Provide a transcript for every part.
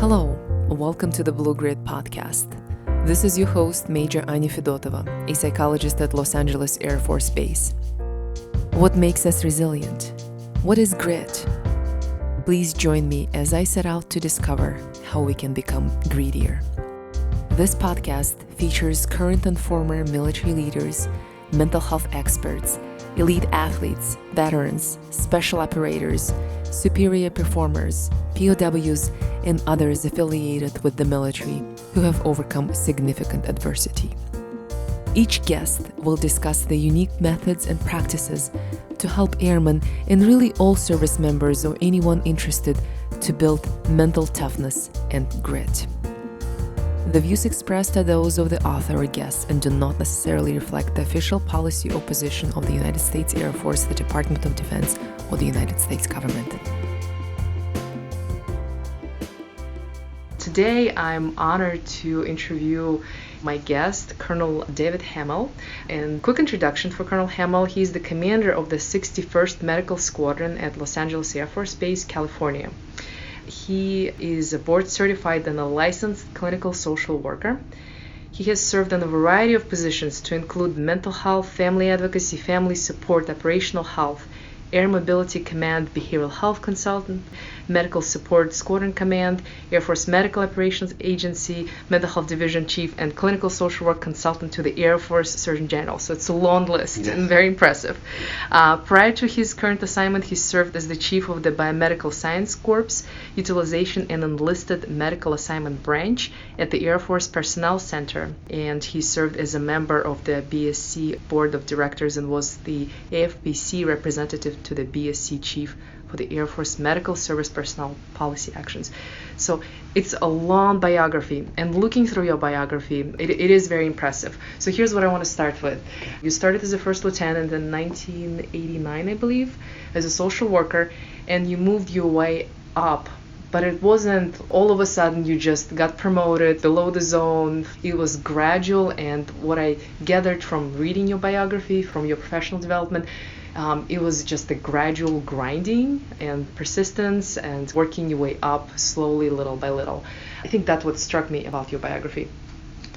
Hello, welcome to the Blue Grid podcast. This is your host, Major Anya Fedotova, a psychologist at Los Angeles Air Force Base. What makes us resilient? What is grit? Please join me as I set out to discover how we can become greedier. This podcast features current and former military leaders, mental health experts, elite athletes, veterans, special operators, superior performers, POWs, and others affiliated with the military who have overcome significant adversity. Each guest will discuss the unique methods and practices to help airmen and really all service members or anyone interested to build mental toughness and grit. The views expressed are those of the author or guest and do not necessarily reflect the official policy or position of the United States Air Force, the Department of Defense, or the United States government. Today, I'm honored to interview my guest, Colonel David Hammiel. And quick introduction for Colonel Hammiel: he's the commander of the 61st Medical Squadron at Los Angeles Air Force Base, California. He is a board certified and a licensed clinical social worker. He has served in a variety of positions to include mental health, family advocacy, family support, operational health, Air Mobility Command behavioral health consultant, medical support squadron command, Air Force Medical Operations Agency, mental health division chief, and clinical social work consultant to the Air Force Surgeon General. So it's a long list and very impressive. Prior to his current assignment, he served as the chief of the Biomedical Science Corps Utilization and Enlisted Medical Assignment Branch at the Air Force Personnel Center, and he served as a member of the BSC Board of Directors and was the AFPC representative to the BSC chief for the Air Force Medical Service Personnel Policy Actions. So it's a long biography, and looking through your biography, it is very impressive. So here's what I want to start with. You started as a first lieutenant in 1989, I believe, as a social worker, and you moved your way up. But it wasn't all of a sudden you just got promoted below the zone. It was gradual, and what I gathered from reading your biography, from your professional development, it was just a gradual grinding and persistence and working your way up slowly, little by little. I think that's what struck me about your biography.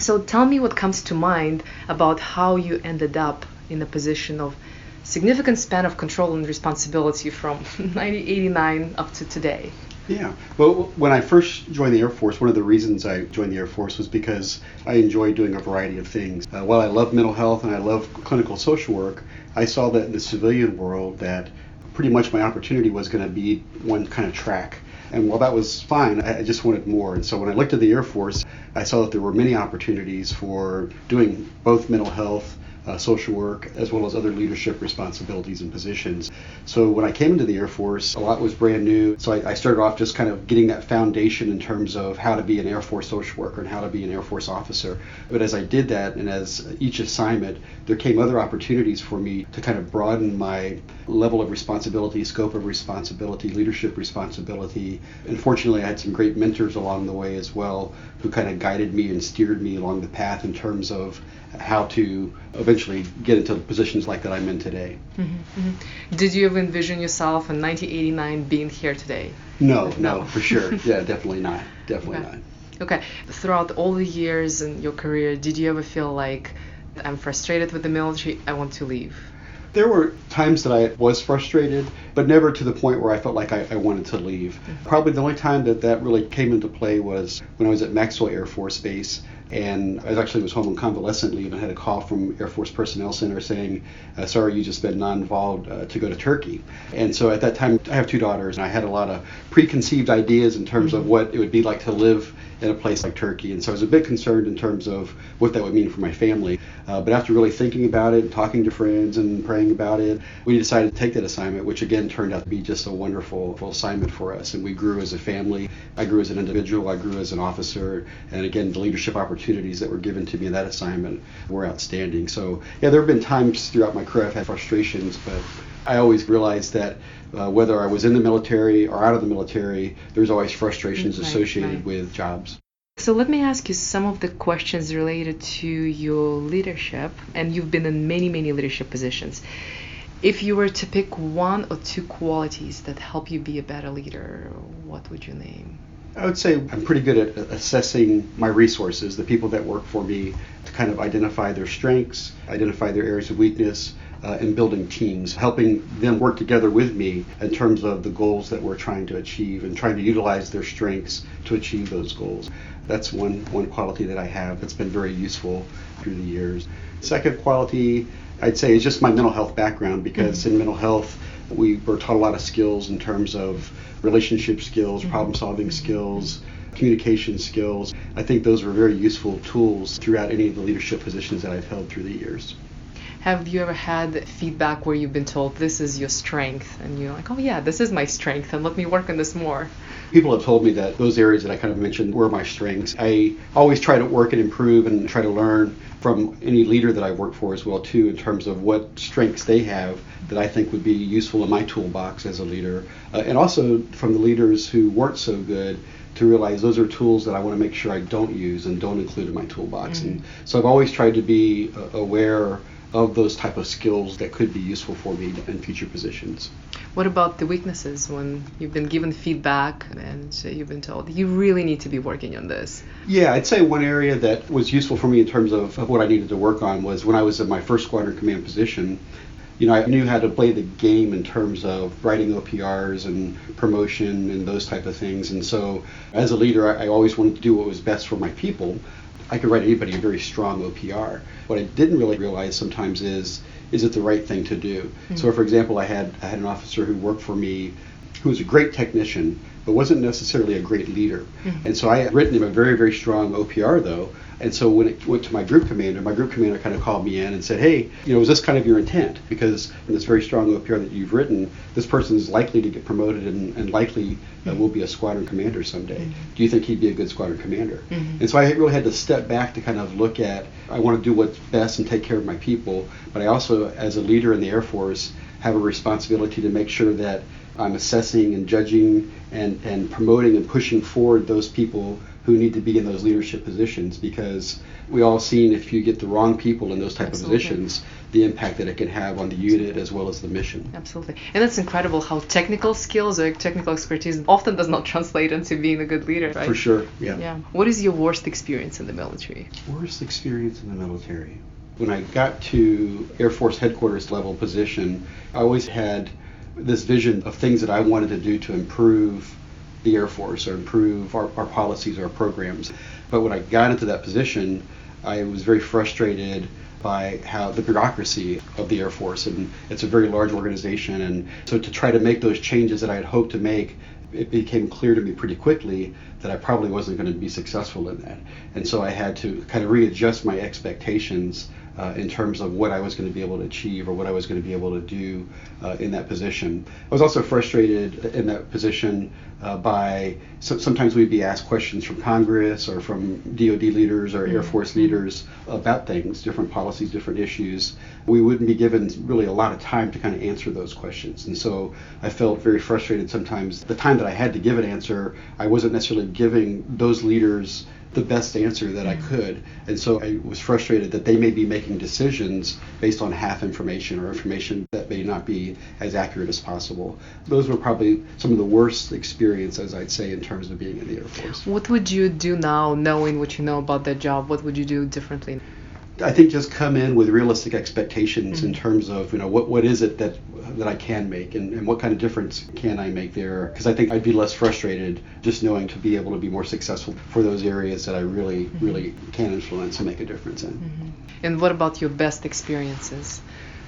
So tell me what comes to mind about how you ended up in a position of significant span of control and responsibility from 1989 up to today. Yeah. Well, when I first joined the Air Force, one of the reasons I joined the Air Force was because I enjoyed doing a variety of things. While I love mental health and I love clinical social work, I saw that in the civilian world that pretty much my opportunity was going to be one kind of track. And while that was fine, I just wanted more. And so when I looked at the Air Force, I saw that there were many opportunities for doing both mental health, social work, as well as other leadership responsibilities and positions. So when I came into the Air Force, a lot was brand new. So I started off just kind of getting that foundation in terms of how to be an Air Force social worker and how to be an Air Force officer. But as I did that, and as each assignment, there came other opportunities for me to kind of broaden my level of responsibility, scope of responsibility, leadership responsibility. And fortunately, I had some great mentors along the way as well, who kind of guided me and steered me along the path in terms of how to eventually get into positions like that I'm in today. Mm-hmm, mm-hmm. Did you ever envision yourself in 1989 being here today? No, for sure. Yeah, definitely not. Definitely Okay. not. Okay. Throughout all the years in your career, did you ever feel like, I'm frustrated with the military, I want to leave? There were times that I was frustrated, but never to the point where I felt like I wanted to leave. Mm-hmm. Probably the only time that really came into play was when I was at Maxwell Air Force Base, and I was home on convalescent leave and had a call from Air Force Personnel Center saying, sorry, you just been non-involved to go to Turkey. And so at that time, I have two daughters, and I had a lot of preconceived ideas in terms of what it would be like to live in a place like Turkey. And so I was a bit concerned in terms of what that would mean for my family. But after really thinking about it, and talking to friends and praying about it, we decided to take that assignment, which again turned out to be just a wonderful assignment for us. And we grew as a family. I grew as an individual. I grew as an officer. And again, the leadership opportunities that were given to me in that assignment were outstanding. So yeah, there have been times throughout my career I've had frustrations, but I always realized that whether I was in the military or out of the military, there's always frustrations associated with jobs. So let me ask you some of the questions related to your leadership, and you've been in many, many leadership positions. If you were to pick one or two qualities that help you be a better leader, what would you name? I would say I'm pretty good at assessing my resources, the people that work for me, to kind of identify their strengths, identify their areas of weakness, and building teams, helping them work together with me in terms of the goals that we're trying to achieve and trying to utilize their strengths to achieve those goals. That's one quality that I have that's been very useful through the years. Second quality, I'd say, is just my mental health background, because in mental health, we were taught a lot of skills in terms of relationship skills, problem-solving skills, communication skills. I think those were very useful tools throughout any of the leadership positions that I've held through the years. Have you ever had feedback where you've been told this is your strength and you're like, oh yeah, this is my strength and let me work on this more? People have told me that those areas that I kind of mentioned were my strengths. I always try to work and improve and try to learn from any leader that I've worked for as well too, in terms of what strengths they have that I think would be useful in my toolbox as a leader. And also from the leaders who weren't so good, to realize those are tools that I want to make sure I don't use and don't include in my toolbox. And so I've always tried to be aware of those type of skills that could be useful for me in future positions. What about the weaknesses when you've been given feedback and you've been told you really need to be working on this? Yeah, I'd say one area that was useful for me in terms of what I needed to work on was when I was in my first squadron command position. I knew how to play the game in terms of writing OPRs and promotion and those type of things. And so as a leader, I always wanted to do what was best for my people. I could write anybody a very strong OPR. What I didn't really realize sometimes is it the right thing to do? So for example, I had an officer who worked for me who was a great technician, but wasn't necessarily a great leader. And so I had written him a very, very strong OPR though. And so when it went to my group commander kind of called me in and said, hey, is this kind of your intent? Because in this very strong OPR that you've written, this person is likely to get promoted and likely will be a squadron commander someday. Do you think he'd be a good squadron commander? And so I really had to step back to kind of look at, I want to do what's best and take care of my people, but I also, as a leader in the Air Force, have a responsibility to make sure that I'm assessing and judging and promoting and pushing forward those people who need to be in those leadership positions, because we all seen if you get the wrong people in those type of positions, the impact that it can have on the unit as well as the mission. Absolutely. And it's incredible how technical skills or technical expertise often does not translate into being a good leader, right? For sure, yeah. What is your worst experience in the military? Worst experience in the military? When I got to Air Force headquarters level position, I always had this vision of things that I wanted to do to improve the Air Force or improve our policies, our programs. But when I got into that position, I was very frustrated by how the bureaucracy of the Air Force, and it's a very large organization, and so to try to make those changes that I had hoped to make, it became clear to me pretty quickly that I probably wasn't going to be successful in that. And so I had to kind of readjust my expectations in terms of what I was going to be able to achieve or what I was going to be able to do in that position. I was also frustrated in that position by sometimes we'd be asked questions from Congress or from DoD leaders or Air Force leaders about things, different policies, different issues. We wouldn't be given really a lot of time to kind of answer those questions. And so I felt very frustrated sometimes. The time that I had to give an answer, I wasn't necessarily giving those leaders the best answer that I could. And so I was frustrated that they may be making decisions based on half information or information that may not be as accurate as possible. Those were probably some of the worst experiences, I'd say, in terms of being in the Air Force. What would you do now, knowing what you know about that job? What would you do differently? I think just come in with realistic expectations in terms of, what is it that I can make and what kind of difference can I make there? Because I think I'd be less frustrated just knowing to be able to be more successful for those areas that I really, really can influence and make a difference in. And what about your best experiences?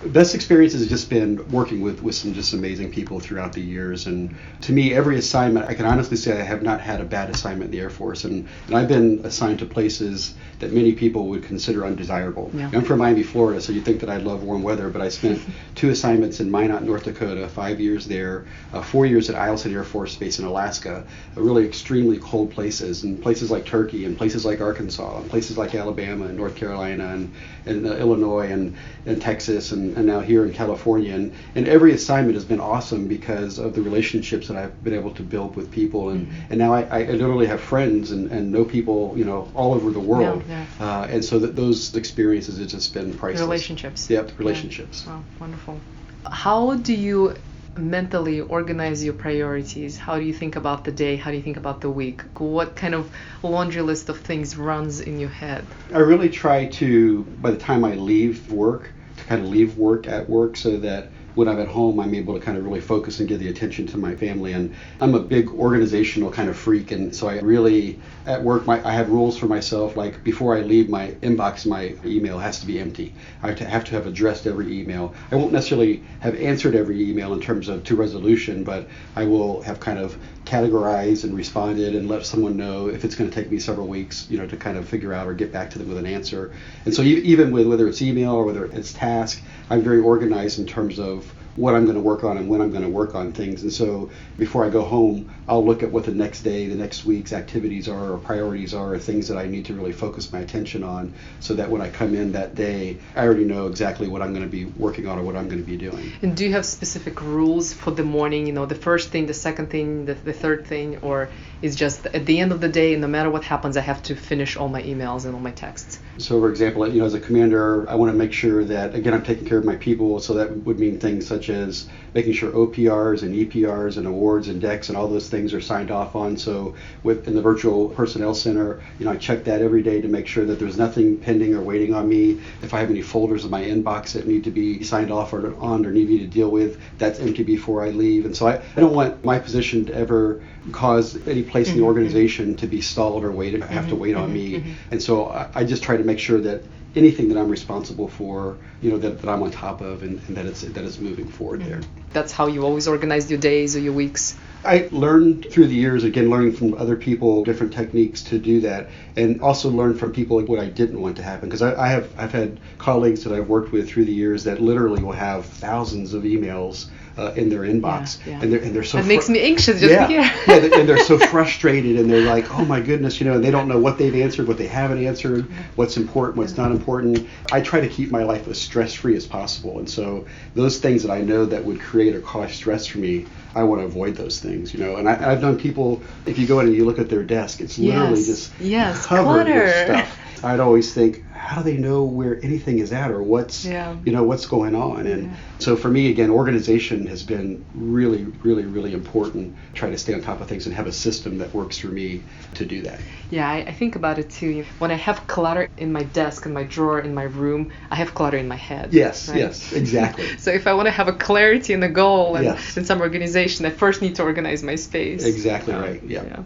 Best experience has just been working with some just amazing people throughout the years. And to me, every assignment, I can honestly say I have not had a bad assignment in the Air Force. And I've been assigned to places that many people would consider undesirable. Yeah. I'm from Miami, Florida, so you'd think that I love warm weather, but I spent 2 assignments in Minot, North Dakota, 5 years there, 4 years at Eielson Air Force Base in Alaska, really extremely cold places, and places like Turkey, and places like Arkansas, and places like Alabama, and North Carolina, and Illinois, and Texas, and now here in California. And every assignment has been awesome because of the relationships that I've been able to build with people. And now I literally have friends and know people, all over the world. Yeah. And so those experiences have just been priceless. Relationships. Yep, relationships. Yeah. Wow, wonderful. How do you mentally organize your priorities? How do you think about the day? How do you think about the week? What kind of laundry list of things runs in your head? I really try to, by the time I leave work, to kind of leave work at work so that when I'm at home, I'm able to kind of really focus and give the attention to my family. And I'm a big organizational kind of freak, and so I really, at work, I have rules for myself. Like before I leave my inbox, my email has to be empty. I have to have addressed every email. I won't necessarily have answered every email in terms of to resolution, but I will have kind of categorized and responded and let someone know if it's going to take me several weeks, to kind of figure out or get back to them with an answer. And so even with whether it's email or whether it's task, I'm very organized in terms of what I'm going to work on and when I'm going to work on things. And so before I go home, I'll look at what the next day, the next week's activities are or priorities are, or things that I need to really focus my attention on, so that when I come in that day, I already know exactly what I'm going to be working on or what I'm going to be doing. And do you have specific rules for the morning, the first thing, the second thing, the third thing, or is just at the end of the day, no matter what happens, I have to finish all my emails and all my texts? So for example, as a commander, I want to make sure that, again, I'm taking care of my people, so that would mean things such as making sure OPRs and EPRs and awards and decks and all those things are signed off on. So in the virtual personnel center, I check that every day to make sure that there's nothing pending or waiting on me. If I have any folders in my inbox that need to be signed off or need me to deal with, that's empty before I leave. And so I don't want my position to ever cause any place in the organization to be stalled or have to wait on me. And so I just try to make sure that anything that I'm responsible for, that I'm on top of, and that it's moving forward there. That's how you always organize your days or your weeks. I learned through the years, again, learning from other people, different techniques to do that, and also learn from people what I didn't want to happen. Because I've had colleagues that I've worked with through the years that literally will have thousands of emails in their inbox, and they're so. That makes me anxious just to hear. And they're so frustrated, and they're like, oh my goodness, and they don't know what they've answered, what they haven't answered, what's important, what's not important. I try to keep my life as stress-free as possible, and so those things that I know that would create or cause stress for me, I want to avoid those things, And I've known people, if you go in and you look at their desk, it's literally just covered with stuff. I'd always think, how do they know where anything is at or what's what's going on? And so for me, again, organization has been really, really, really important. Try to stay on top of things and have a system that works for me to do that. Yeah, I think about it too. When I have clutter in my desk, in my drawer, in my room, I have clutter in my head. Yes, right? yes, exactly. So if I want to have a clarity and a goal and in some organization, I first need to organize my space. Exactly right. Yeah.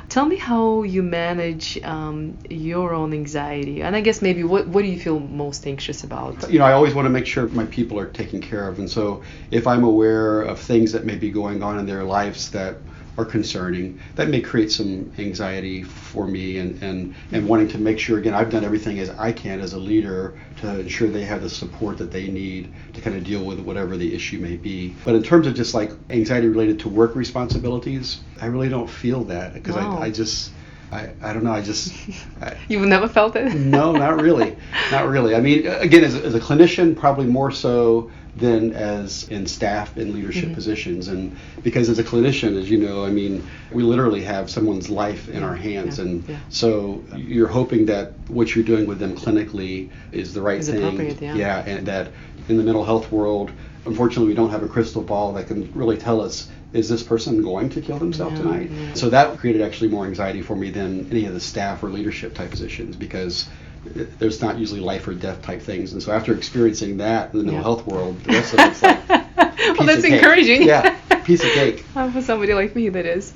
Tell me how you manage your own anxiety, and I guess maybe what do you feel most anxious about? I always want to make sure my people are taken care of, and so if I'm aware of things that may be going on in their lives that are concerning, that may create some anxiety for me, and wanting to make sure, again, I've done everything as I can as a leader to ensure they have the support that they need to kind of deal with whatever the issue may be. But in terms of just like anxiety related to work responsibilities, I really don't feel that, because I don't know, You've never felt it? No, not really. I mean, again, as a clinician, probably more so than as in staff and leadership positions. And because as a clinician, as you know, I mean, we literally have someone's life in our hands. So you're hoping that what you're doing with them clinically is the right thing. Appropriate, and that in the mental health world, unfortunately, we don't have a crystal ball that can really tell us, is this person going to kill themselves tonight? So that created actually more anxiety for me than any of the staff or leadership type positions, because there's not usually life or death type things. And so after experiencing that in the mental health world, the rest of it's like well, that's encouraging. Yeah, piece of cake. For somebody like me, that is.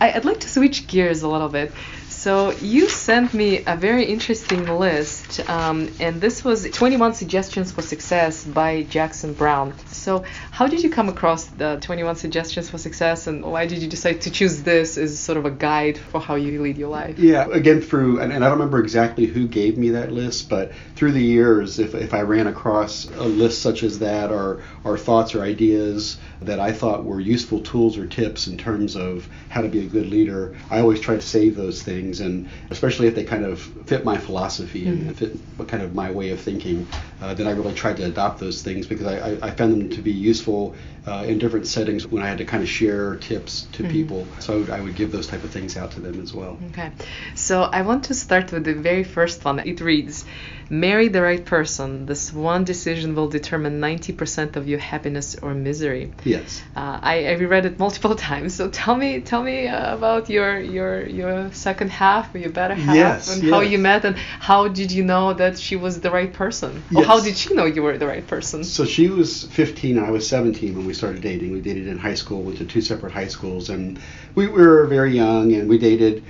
I'd like to switch gears a little bit. So you sent me a very interesting list, and this was 21 Suggestions for Success by Jackson Brown. So how did you come across the 21 Suggestions for Success, and why did you decide to choose this as sort of a guide for how you lead your life? Yeah, again, and I don't remember exactly who gave me that list, but through the years, if I ran across a list such as that, or thoughts or ideas that I thought were useful tools or tips in terms of how to be a good leader, I always try to save those things, and especially if they kind of fit my philosophy and fit kind of my way of thinking, then I really tried to adopt those things, because I found them to be useful in different settings when I had to kind of share tips to people. So I would give those type of things out to them as well. Okay. So I want to start with the very first one. It reads, marry the right person. This one decision will determine 90% of your happiness or misery. Yes. I reread it multiple times. So tell me about your second half, or your better half, Yes, and how you met, and how did you know that she was the right person? Or Yes. how did she know you were the right person? So she was 15 and I was 17 when we started dating. We dated in high school, went to two separate high schools, and we were very young, and we dated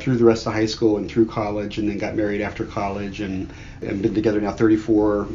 through the rest of high school and through college, and then got married after college, and been together now 34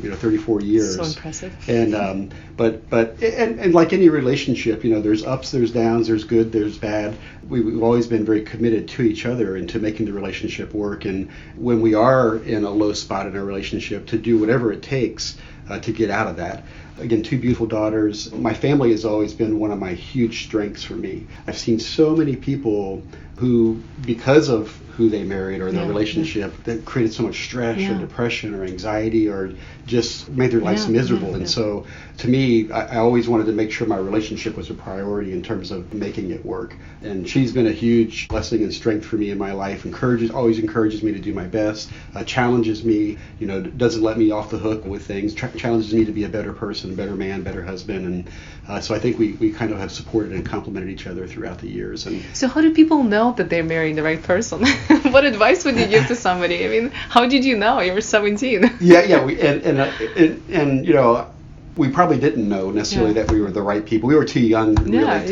years. So impressive. And but like any relationship, there's ups, there's downs, there's good, there's bad. We've always been very committed to each other and to making the relationship work. And when we are in a low spot in our relationship, to do whatever it takes to get out of that. Again, two beautiful daughters. My family has always been one of my huge strengths for me. I've seen so many people who, because of who they married or their relationship, that created so much stress or depression or anxiety or just made their lives miserable. And so to me, I always wanted to make sure my relationship was a priority in terms of making it work. And she's been a huge blessing and strength for me in my life, always encourages me to do my best, challenges me, doesn't let me off the hook with things, challenges me to be a better person, a better man, better husband. And so I think we kind of have supported and complemented each other throughout the years. And so how do people know that they're marrying the right person? What advice would you give to somebody? I mean, how did you know? You were 17. We probably didn't know necessarily that we were the right people. We were too young really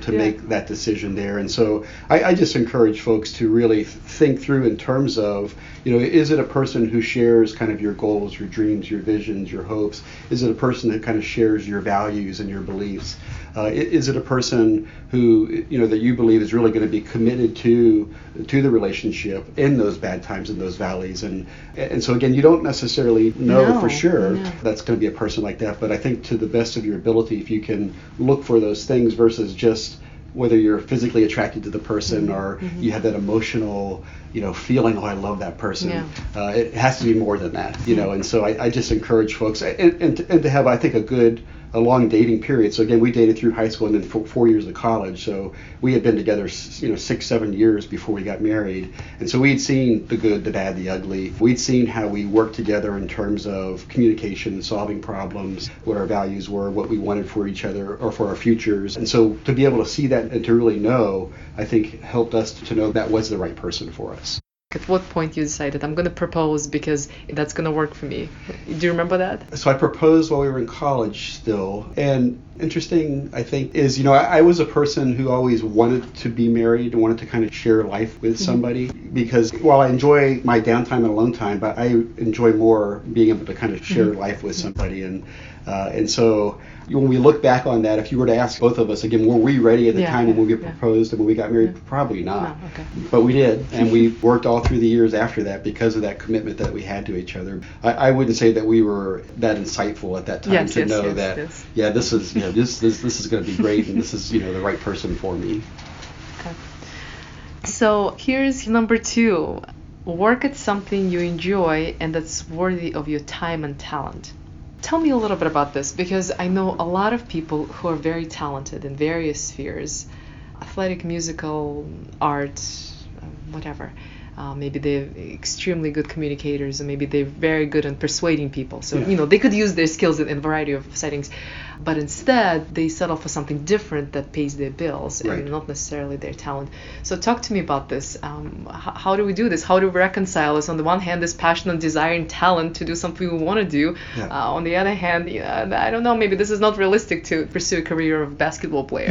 to make that decision there. And so I just encourage folks to really think through in terms of, is it a person who shares kind of your goals, your dreams, your visions, your hopes? Is it a person that kind of shares your values and your beliefs? Is it a person who, that you believe is really going to be committed to the relationship in those bad times, in those valleys? And so again, you don't necessarily know for sure that's going to be a person like that. But I think to the best of your ability, if you can look for those things versus just whether you're physically attracted to the person or you have that emotional, feeling, I love that person. It has to be more than that, And so I just encourage folks and to have, I think, a long dating period. So again, we dated through high school and then 4 years of college. So we had been together, 6-7 years before we got married. And so we'd seen the good, the bad, the ugly. We'd seen how we worked together in terms of communication, solving problems, what our values were, what we wanted for each other or for our futures. And so to be able to see that and to really know, I think helped us to know that was the right person for us. At what point you decided, I'm going to propose because that's going to work for me? Do you remember that? So I proposed while we were in college still. And interesting, I think, is, I was a person who always wanted to be married and wanted to kind of share life with somebody. Because while I enjoy my downtime and alone time, but I enjoy more being able to kind of share life with somebody. And so when we look back on that, if you were to ask both of us, again, were we ready at the time when we proposed and when we got married? Probably not. No, okay. But we did. And we worked all through the years after that because of that commitment that we had to each other. I wouldn't say that we were that insightful at that time to know that, this is, this is going to be great and this is, the right person for me. Okay. So here's number 2. Work at something you enjoy and that's worthy of your time and talent. Tell me a little bit about this, because I know a lot of people who are very talented in various spheres, athletic, musical, art, whatever. Maybe they're extremely good communicators, and maybe they're very good at persuading people. So, they could use their skills in a variety of settings. But instead, they settle for something different that pays their bills and not necessarily their talent. So talk to me about this. How do we do this? How do we reconcile this? On the one hand, this passion and desire and talent to do something we want to do. On the other hand, I don't know, maybe this is not realistic to pursue a career of basketball player.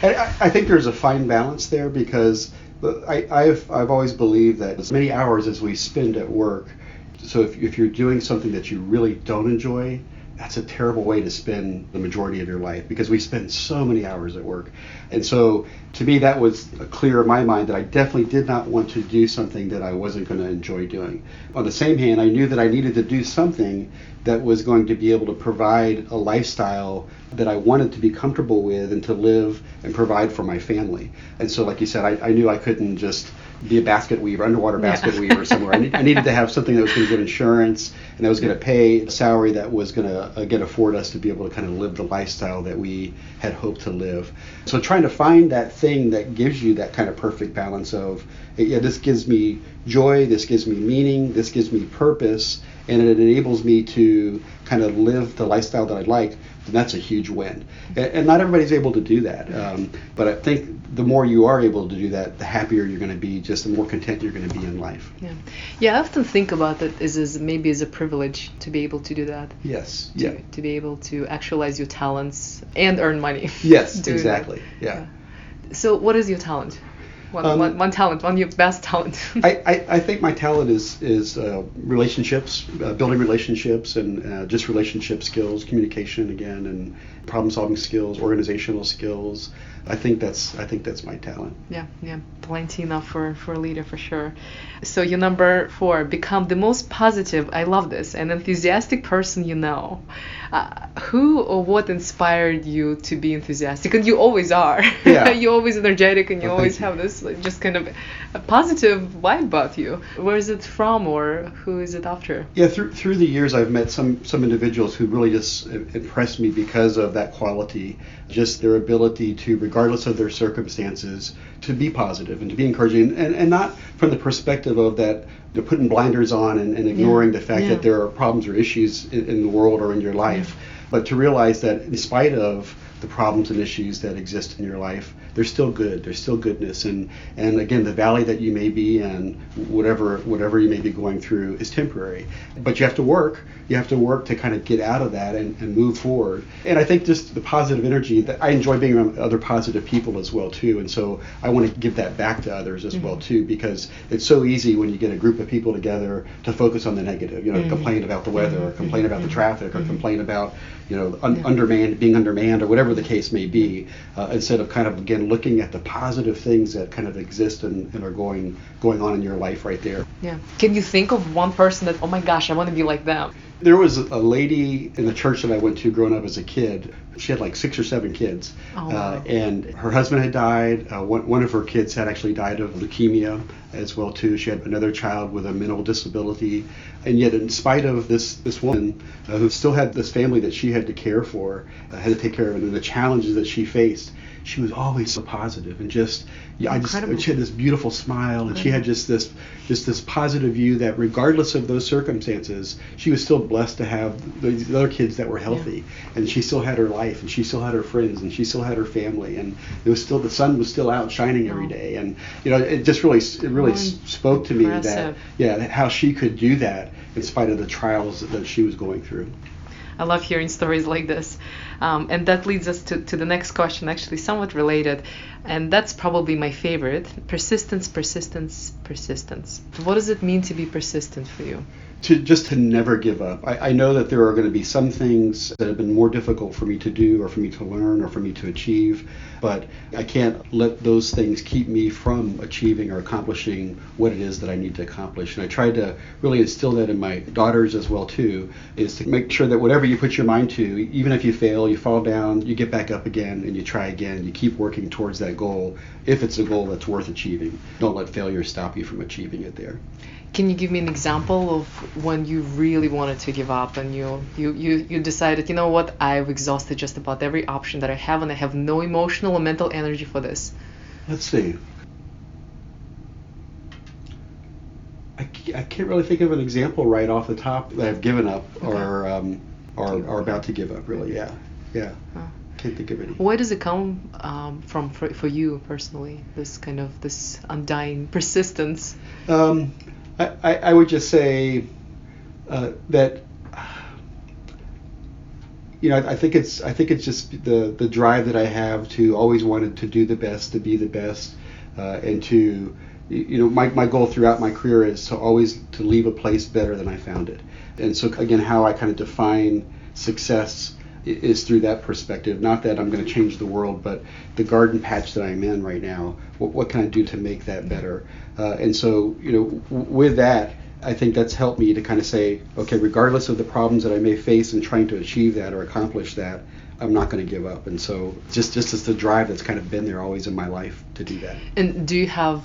I think there's a fine balance there because I've always believed that as many hours as we spend at work, so if you're doing something that you really don't enjoy, that's a terrible way to spend the majority of your life because we spend so many hours at work. And so to me, that was clear in my mind that I definitely did not want to do something that I wasn't going to enjoy doing. On the same hand, I knew that I needed to do something that was going to be able to provide a lifestyle that I wanted to be comfortable with and to live and provide for my family. And so, like you said, I knew I couldn't just be a basket weaver, underwater basket weaver somewhere. I needed to have something that was going to give insurance and that was going to pay a salary that was going to, again, afford us to be able to kind of live the lifestyle that we had hoped to live. So trying to find that thing that gives you that kind of perfect balance of, yeah, this gives me joy, this gives me meaning, this gives me purpose, and it enables me to kind of live the lifestyle that I'd like, then that's a huge win. And not everybody's able to do that. But I think the more you are able to do that, the happier you're going to be, just the more content you're going to be in life. Yeah, I often think about it as maybe as a privilege to be able to do that. Yes. To be able to actualize your talents and earn money. Yes, exactly. Yeah. So what is your talent? One talent, your best talent. I think my talent is relationships, building relationships, and just relationship skills, communication again, and problem-solving skills, organizational skills. I think that's my talent. Yeah, plenty enough for a leader for sure. So your number 4, become the most positive. I love this, an enthusiastic person you know. Who or what inspired you to be enthusiastic? And you always are. Yeah. You're always energetic, and you always have this just kind of a positive vibe about you. Where is it from, or who is it after? Yeah, through the years, I've met some individuals who really just impressed me because of that quality, just their ability to, regardless of their circumstances, to be positive and to be encouraging, and not from the perspective of that they're putting blinders on and ignoring the fact that there are problems or issues in the world or in your life, but to realize that in spite of the problems and issues that exist in your life, there's still good, there's still goodness, and again, the valley that you may be in, whatever you may be going through, is temporary. But you have to work to kind of get out of that and move forward. And I think just the positive energy, that I enjoy being around other positive people as well too, and so I want to give that back to others as well too, because it's so easy when you get a group of people together to focus on the negative, complain about the weather, or complain about the traffic, or complain about being undermanned, or whatever the case may be, instead of kind of, again, looking at the positive things that kind of exist and are going on in your life right there. Yeah. Can you think of one person that, oh my gosh, I want to be like them? There was a lady in the church that I went to growing up as a kid. She had like 6 or 7 kids. Oh, wow. And her husband had died. One of her kids had actually died of leukemia as well too. She had another child with a mental disability. And yet, in spite of this woman who still had this family that she had to care for, had to take care of, and the challenges that she faced, she was always so positive and she had this beautiful smile, and she had just this positive view that regardless of those circumstances, she was still blessed to have the other kids that were healthy, and she still had her life, and she still had her friends, and she still had her family, and the sun was still out shining every day, and it just really spoke to me that how she could do that in spite of the trials that she was going through. I love hearing stories like this. And that leads us to the next question, actually somewhat related. And that's probably my favorite. Persistence. What does it mean to be persistent for you? To never give up. I know that there are going to be some things that have been more difficult for me to do, or for me to learn, or for me to achieve, but I can't let those things keep me from achieving or accomplishing what it is that I need to accomplish. And I tried to really instill that in my daughters as well too, is to make sure that whatever you put your mind to, even if you fail, you fall down, you get back up again and you try again, you keep working towards that goal, if it's a goal that's worth achieving. Don't let failure stop you from achieving it there. Can you give me an example of when you really wanted to give up and you decided, what, I've exhausted just about every option that I have, and I have no emotional or mental energy for this? Let's see. I can't really think of an example right off the top that I've given up or about to give up, really. Yeah. Oh. Can't think of any. Where does it come from for you personally, this kind of this undying persistence? I would just say that I think it's just the drive that I have to always wanted to do the best, to be the best, and to my goal throughout my career is to always to leave a place better than I found it. And so again, how I kind of define success is through that perspective. Not that I'm going to change the world, but the garden patch that I'm in right now, what can I do to make that better? And so, with that, I think that's helped me to kind of say, okay, regardless of the problems that I may face in trying to achieve that or accomplish that, I'm not going to give up. And so just as the drive that's kind of been there always in my life to do that. And do you have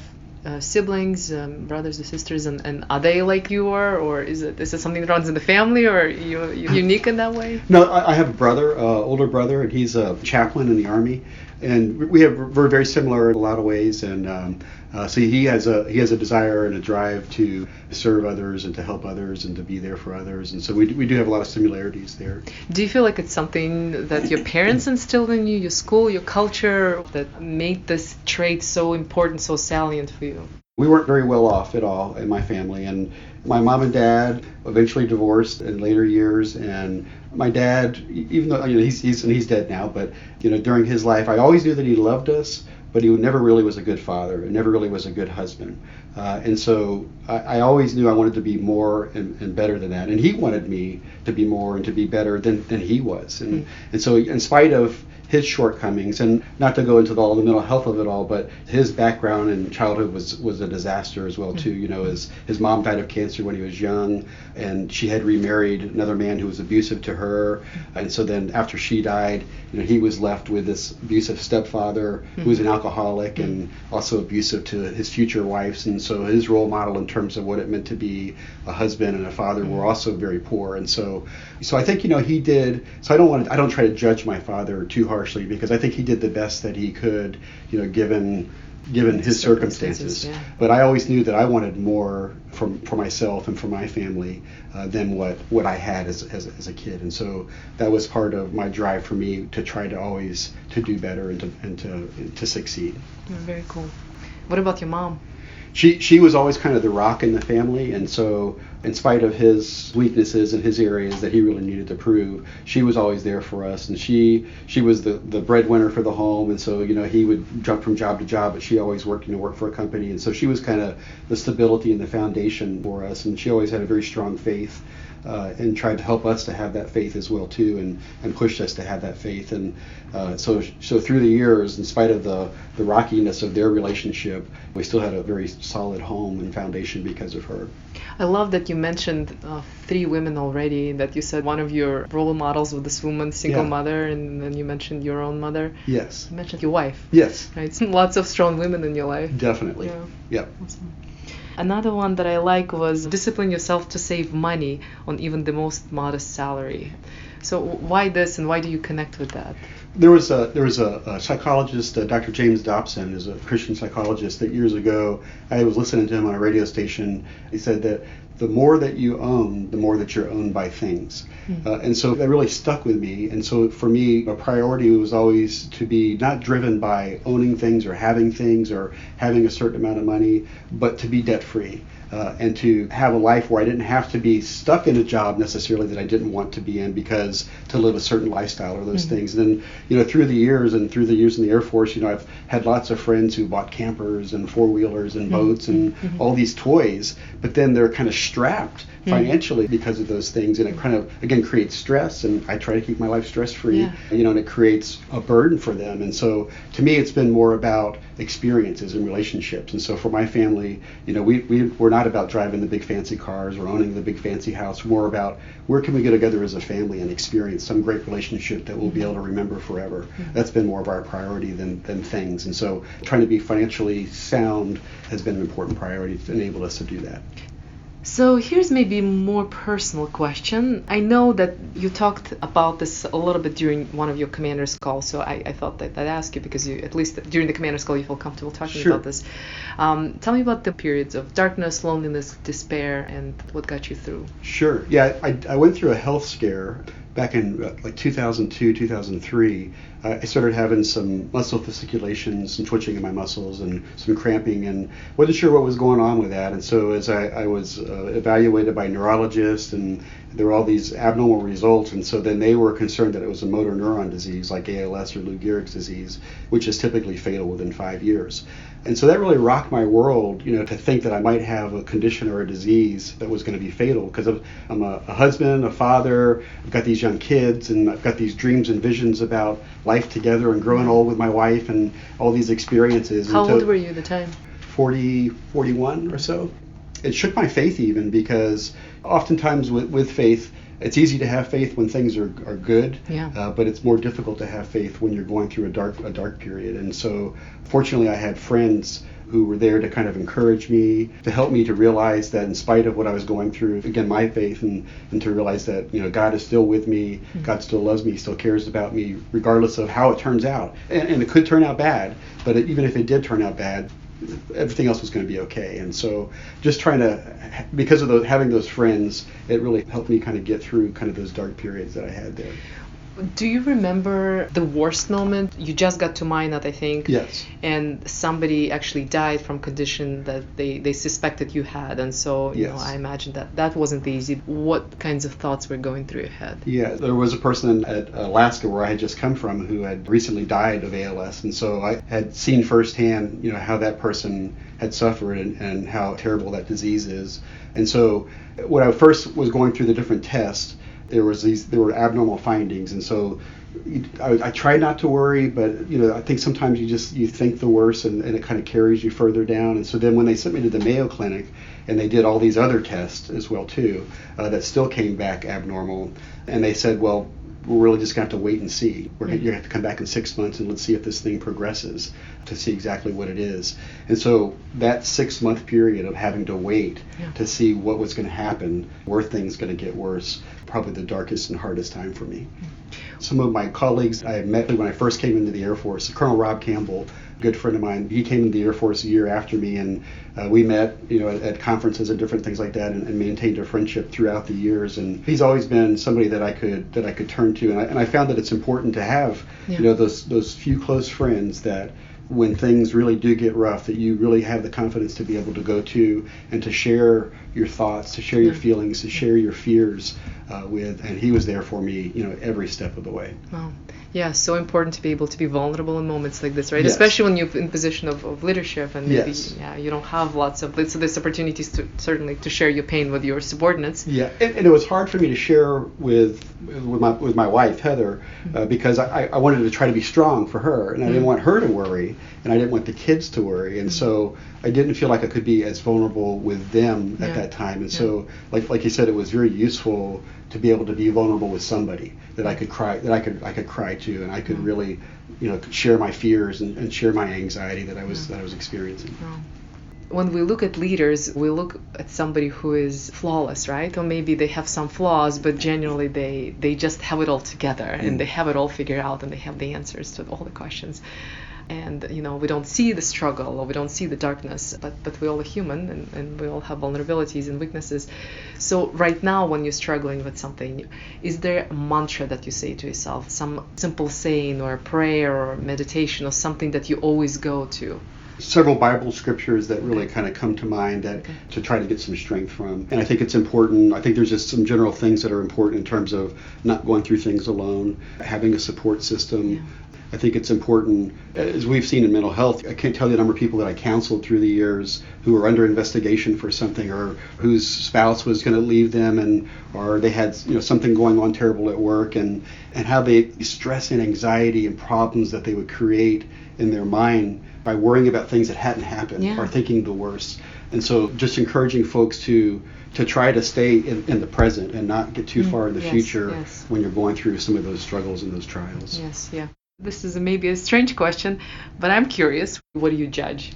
siblings, brothers or sisters, and are they like you are, or is it something that runs in the family, or are you unique in that way? No, I have a brother, older brother, and he's a chaplain in the Army, and we're very similar in a lot of ways. And so he has a desire and a drive to serve others and to help others and to be there for others, and so we do have a lot of similarities there. Do you feel like it's something that your parents instilled in you, your school, your culture, that made this trait so important, so salient for you? We weren't very well off at all in my family, and my mom and dad eventually divorced in later years. And my dad, even though he's dead now, but during his life, I always knew that he loved us, but he never really was a good father and never really was a good husband. And so I always knew I wanted to be more and better than that, and he wanted me to be more and to be better than he was. And so in spite of his shortcomings, and not to go into all the mental health of it all, but his background in childhood was a disaster as well too. His mom died of cancer when he was young, and she had remarried another man who was abusive to her, and so then after she died, he was left with this abusive stepfather who was an alcoholic and also abusive to his future wives, and so his role model in terms of what it meant to be a husband and a father were also very poor. And so I think he did. So I don't try to judge my father too harshly, because I think he did the best that he could, given his circumstances. Yeah. But I always knew that I wanted more for myself and for my family than what I had as a kid. And so that was part of my drive for me to try to always to do better and to succeed. Very cool. What about your mom? She was always kind of the rock in the family, and so in spite of his weaknesses and his areas that he really needed to prove, she was always there for us, and she was the breadwinner for the home, and so he would jump from job to job, but she always worked for a company, and so she was kind of the stability and the foundation for us, and she always had a very strong faith. And tried to help us to have that faith as well too, and pushed us to have that faith. And so through the years, in spite of the rockiness of their relationship, we still had a very solid home and foundation because of her. I love that you mentioned 3 women already, that you said one of your role models was this woman, single mother, and then you mentioned your own mother. Yes. You mentioned your wife. Yes. Right. Lots of strong women in your life. Definitely. Yeah. Yep. Awesome. Another one that I like was discipline yourself to save money on even the most modest salary. So why this, and why do you connect with that? There was a psychologist, Dr. James Dobson, is a Christian psychologist, that years ago I was listening to him on a radio station. He said that the more that you own, the more that you're owned by things. And so that really stuck with me. And so for me, a priority was always to be not driven by owning things or having a certain amount of money, but to be debt free. And to have a life where I didn't have to be stuck in a job necessarily that I didn't want to be in, because to live a certain lifestyle or those things. And then, through the years in the Air Force, I've had lots of friends who bought campers and four-wheelers and boats and all these toys, but then they're kind of strapped financially because of those things, and it kind of again creates stress, and I try to keep my life stress-free, and it creates a burden for them. And so to me, it's been more about experiences and relationships. And so for my family, we're not about driving the big fancy cars or owning the big fancy house. More about where can we get together as a family and experience some great relationship that we'll be able to remember forever. That's been more of our priority than things. And so trying to be financially sound has been an important priority to enable us to do that. So here's maybe a more personal question. I know that you talked about this a little bit during one of your commander's calls, so I thought that I'd ask you, because you, at least during the commander's call, you feel comfortable talking about this. Tell me about the periods of darkness, loneliness, despair, and what got you through. Sure. Yeah, I went through a health scare back in like 2002, 2003. I started having some muscle fasciculations, some twitching in my muscles, and some cramping, and wasn't sure what was going on with that. And so as I was evaluated by neurologists, and there were all these abnormal results, and so then they were concerned that it was a motor neuron disease like ALS or Lou Gehrig's disease, which is typically fatal within 5 years. And so that really rocked my world, to think that I might have a condition or a disease that was going to be fatal, because I'm a husband, a father, I've got these young kids, and I've got these dreams and visions about life together and growing old with my wife and all these experiences. How old were you at the time? 41 or so. It shook my faith even, because oftentimes with faith, it's easy to have faith when things are good, but it's more difficult to have faith when you're going through a dark period. And so fortunately I had friends who were there to kind of encourage me, to help me to realize that in spite of what I was going through, again, my faith, and to realize that, God is still with me, God still loves me, still cares about me, regardless of how it turns out. And it could turn out bad, but even if it did turn out bad, everything else was going to be okay. And so just trying to, because of having those friends, it really helped me kind of get through kind of those dark periods that I had there. Do you remember the worst moment? You just got to Minot, I think. Yes. And somebody actually died from condition that they suspected you had. And so, I imagine that wasn't easy. What kinds of thoughts were going through your head? Yeah, there was a person at Alaska where I had just come from who had recently died of ALS. And so I had seen firsthand, how that person had suffered and how terrible that disease is. And so when I first was going through the different tests, there were abnormal findings, and so I tried not to worry, but I think sometimes you think the worst, and it kind of carries you further down. And so then when they sent me to the Mayo Clinic, and they did all these other tests as well too, that still came back abnormal, and they said, well, we're really just going to have to wait and see. You're going to have to come back in 6 months and let's see if this thing progresses to see exactly what it is. And so that 6-month period of having to wait to see what was going to happen, were things going to get worse, probably the darkest and hardest time for me. Some of my colleagues I met when I first came into the Air Force, Colonel Rob Campbell, a good friend of mine, he came into the Air Force a year after me, and we met at conferences and different things like that, and maintained a friendship throughout the years. And he's always been somebody that I could turn to, and I found that it's important to have those few close friends that when things really do get rough, that you really have the confidence to be able to go to and to share your thoughts, to share your feelings, to share your fears with. And he was there for me, every step of the way. Wow. Yeah, so important to be able to be vulnerable in moments like this, right? Yes. Especially when you're in position of leadership, and maybe you don't have lots of this opportunities to certainly to share your pain with your subordinates. Yeah, and it was hard for me to share with my wife Heather, because I wanted to try to be strong for her, and I didn't want her to worry, and I didn't want the kids to worry, and so I didn't feel like I could be as vulnerable with them at that time. And so, like you said, it was very useful to be able to be vulnerable with somebody that I could cry to, and I could really, share my fears and share my anxiety that I was experiencing. Wow. When we look at leaders, we look at somebody who is flawless, right? Or maybe they have some flaws, but generally they just have it all together, and they have it all figured out, and they have the answers to all the questions. And we don't see the struggle, or we don't see the darkness, but we all are human, and we all have vulnerabilities and weaknesses. So right now, when you're struggling with something, is there a mantra that you say to yourself, some simple saying or a prayer or meditation or something that you always go to? Several Bible scriptures that really kind of come to mind to try to get some strength from. And I think it's important. I think there's just some general things that are important in terms of not going through things alone, having a support system. Yeah. I think it's important, as we've seen in mental health. I can't tell you the number of people that I counseled through the years who were under investigation for something, or whose spouse was going to leave them, or they had something going on terrible at work, and how they stress and anxiety and problems that they would create in their mind by worrying about things that hadn't happened or thinking the worst. And so just encouraging folks to try to stay in the present and not get too far in the future when you're going through some of those struggles and those trials. Yes, yeah. This is maybe a strange question, but I'm curious. What do you judge?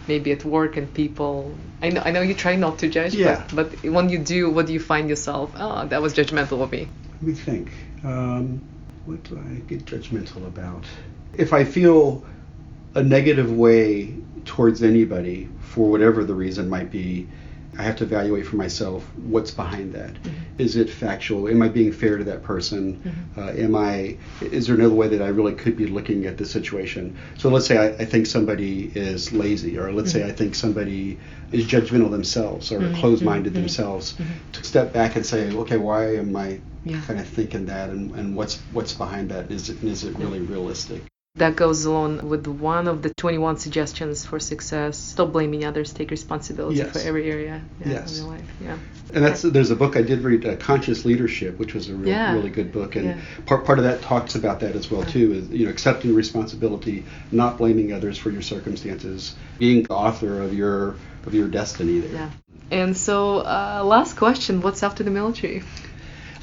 Maybe at work and people. I know you try not to judge, but when you do, what do you find yourself? Oh, that was judgmental of me. Let me think. What do I get judgmental about? If I feel a negative way towards anybody, for whatever the reason might be, I have to evaluate for myself what's behind that. Is it factual? Am I being fair to that person? Is there another way that I really could be looking at the situation? So let's say I think somebody is lazy, or let's say I think somebody is judgmental themselves, or closed-minded themselves. To step back and say, okay, why am I kind of thinking that, and what's behind that? Is it really realistic? That goes along with one of the 21 suggestions for success. Stop blaming others, take responsibility for every area of your life. Yeah. And there's a book I did read, Conscious Leadership, which was a really good book. And part of that talks about that as well too, is accepting responsibility, not blaming others for your circumstances, being the author of your destiny there. Yeah. And so, last question: what's after the military?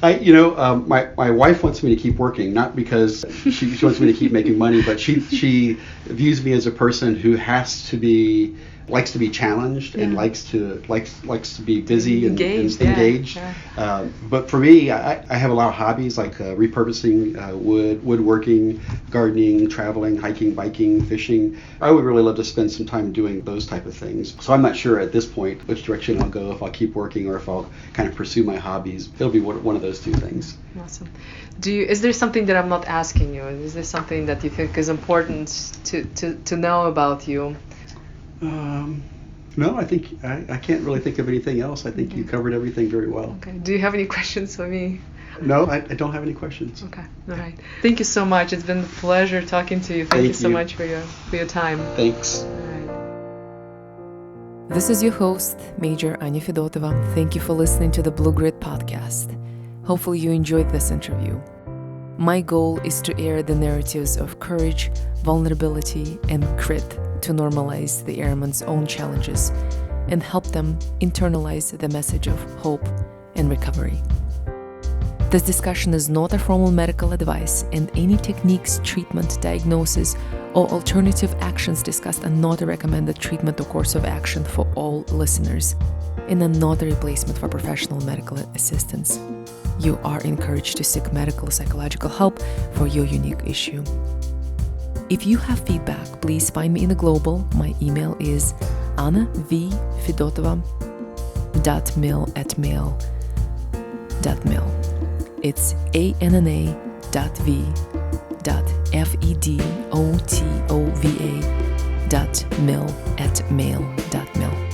My wife wants me to keep working, not because she wants me to keep making money, but she views me as a person who likes to be challenged and likes to be busy and engaged. Yeah. But for me, I have a lot of hobbies like repurposing woodworking, gardening, traveling, hiking, biking, fishing. I would really love to spend some time doing those type of things. So I'm not sure at this point which direction I'll go, if I'll keep working or if I'll kind of pursue my hobbies. It'll be one of those two things. Awesome. Is there something that I'm not asking you? Is there something that you think is important to know about you? No, I think I can't really think of anything else. I think you covered everything very well. Okay. Do you have any questions for me? No, I don't have any questions. Okay. All right. Thank you so much. It's been a pleasure talking to you. Thank you so much for your time. Thanks. All right. This is your host, Major Anya Fedotova. Thank you for listening to the Blue Grid podcast. Hopefully you enjoyed this interview. My goal is to air the narratives of courage, vulnerability, and grit to normalize the airmen's own challenges and help them internalize the message of hope and recovery. This discussion is not a formal medical advice, and any techniques, treatment, diagnosis, or alternative actions discussed are not a recommended treatment or course of action for all listeners, and are not a replacement for professional medical assistance. You are encouraged to seek medical psychological help for your unique issue. If you have feedback, please find me in the global. My email is anna.v.fedotova.mail@mail.mil. It's anna.v.fedotova.mil@mail.mil.